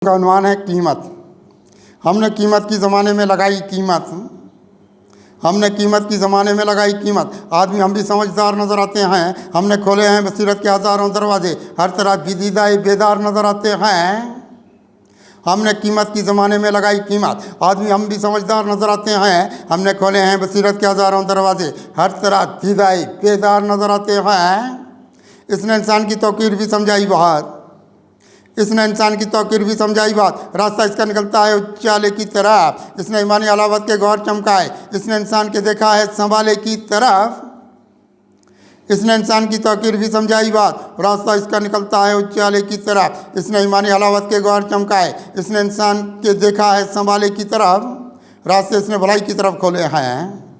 का अनुमान है कीमत। हमने कीमत की ज़माने में लगाई कीमत, हमने कीमत की ज़माने में लगाई कीमत। आदमी हम भी समझदार नज़र आते हैं। हमने खोले हैं बसीरत के हज़ारों दरवाजे, हर तरह बिदीदाए बेदार नज़र आते हैं। हमने कीमत की ज़माने में लगाई कीमत। आदमी हम भी समझदार नज़र आते हैं। हमने खोले हैं बसीरत के हज़ारों दरवाजे, हर तरह दीदाए बेदार नज़र आते हैं। इसने इंसान की तौकीर भी समझाई बात, इसने इंसान की तौकीर भी समझाई बात। रास्ता इसका निकलता है उजाले की तरफ, इसने ईमानी अलावत के गौर चमकाए। इसने इंसान के देखा है संभाले की तरफ, इसने इंसान की तौकीर भी समझाई बात। रास्ता इसका निकलता है उजाले की तरफ, इसने ईमानी अलावत के गौर चमकाए। इसने इंसान के देखा है संभाले की तरफ। रास्ते इसने भलाई की तरफ खोले हैं,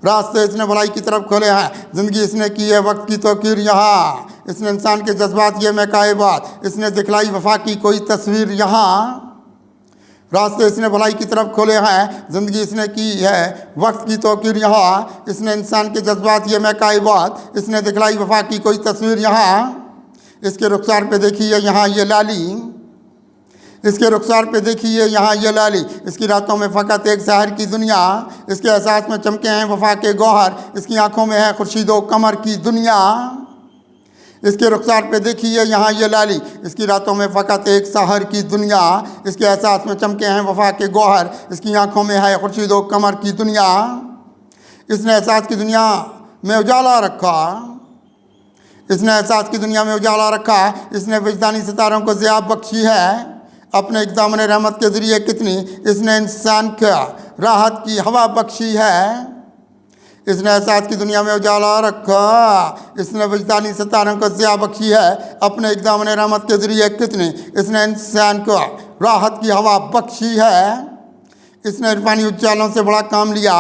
रास्ते इसने भलाई की तरफ खोले हैं। ज़िंदगी इसने की है वक्त की तौकीर यहाँ, इसने इंसान के जज्बात ये महकाए बात। इसने दिखलाई वफा की कोई तस्वीर यहाँ। रास्ते इसने भलाई की तरफ खोले हैं। ज़िंदगी इसने की है वक्त की तौकीर यहाँ, इसने इंसान के जज्बात ये महकाए बात। इसने दिखलाई वफा की कोई तस्वीर यहाँ। इसके रुखसार पे देखिए यहाँ ये लाली, इसके रुखसार पे देखिए यहाँ ये लाली। इसकी रातों में फ़कत एक सहर की दुनिया, इसके एहसास में चमके हैं वफा के गौहर। इसकी आंखों में है खुर्शीदो कमर की दुनिया। इसके रुखसार पे देखिए यहाँ ये लाली, इसकी रातों में फ़कत एक सहर की दुनिया। इसके एहसास में चमके हैं वफा के गौहर, इसकी आंखों में है खुर्शीदो कमर की दुनिया। इसने एहसास की दुनिया में उजाला रखा, इसने एहसास की दुनिया में उजाला रखा। इसने विजदानी सितारों को ज़िया बख्शी है अपने इक़दाम रहमत के ज़रिए। कितनी इसने इंसान का राहत की हवा बख्शी है, इसने एहसास की दुनिया में उजाला रखा। इसने विजदानी सितारों को ज़िया बख्शी है अपने इक़दाम रहमत के ज़रिए। कितनी इसने इंसान को राहत की हवा बख्शी है। इसने इरफानी उजालों से बड़ा काम लिया,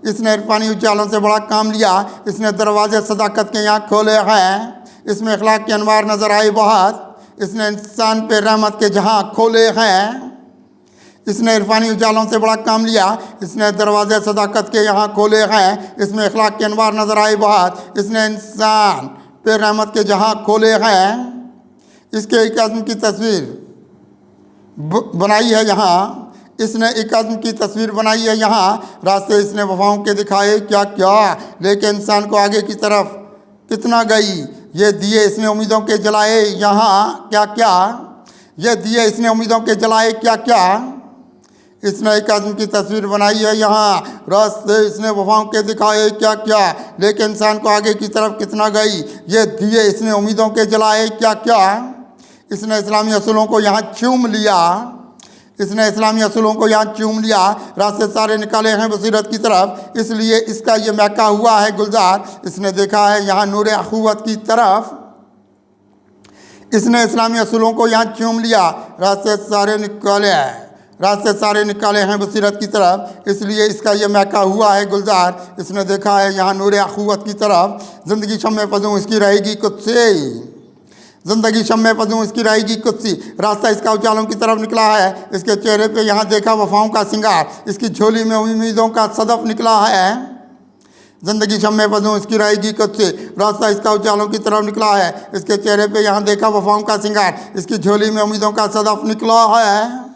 इसने इरफानी उजालों से बड़ा काम लिया। इसने दरवाजे सदाकत के यहाँ खोले हैं, इसमें अखलाक के अनवार नज़र आए बहुत। इसने इंसान पे रहमत के जहाँ खोले हैं, इसने इरफानी उजालों से बड़ा काम लिया। इसने दरवाजे सदाकत के यहाँ खोले हैं, इसमें अखलाक के अनवार नज़र आए बहुत। इसने इंसान पे रहमत के जहाँ खोले हैं। इसके एक आज़म की तस्वीर बनाई है यहाँ, इसने एक आज़म की तस्वीर बनाई है यहाँ। रास्ते इसने वफाओं के दिखाए क्या क्या, लेकिन इंसान को आगे की तरफ कितना गई। ये दिए इसने उम्मीदों के जलाए यहाँ क्या क्या, ये दिए इसने उम्मीदों के जलाए क्या क्या। इसने एक आदमी की तस्वीर बनाई है यहाँ। रास्ते इसने वफाओं के दिखाए क्या क्या, लेकिन इंसान को आगे की तरफ कितना गई। ये दिए इसने उम्मीदों के जलाए क्या क्या। इसने इस्लामी असूलों को यहाँ चूम लिया, इसने इस्लामी असूलों को यहाँ चूम लिया। रास्ते सारे निकाले हैं बसीरत की तरफ, इसलिए इसका ये महका हुआ है गुलजार। इसने देखा है यहाँ नूर अखुवत की तरफ, इसने इस्लामी असूलों को यहाँ चूम लिया। रास्ते सारे निकाले हैं, रास्ते सारे निकाले हैं बसीरत की तरफ, इसलिए इसका ये महका हुआ है गुलजार। इसने देखा है यहाँ नूर अखुवत की तरफ। ज़िंदगी शम्मे फजूं इसकी रहेगी कुत्सी, ज़िंदगी शम्मे फजूं इसकी रहेगी कुत्सी। रास्ता इसका उजालों की तरफ निकला है, इसके चेहरे पे यहाँ देखा वफाओं का सिंगार। इसकी झोली में उम्मीदों का सदफ निकला है। ज़िंदगी शम्मे फजूं इसकी रहेगी कुत्सी। रास्ता इसका उजालों की तरफ निकला है, इसके चेहरे पे यहाँ देखा वफाओं का सिंगार। इसकी झोली में उम्मीदों का सदफ निकला है।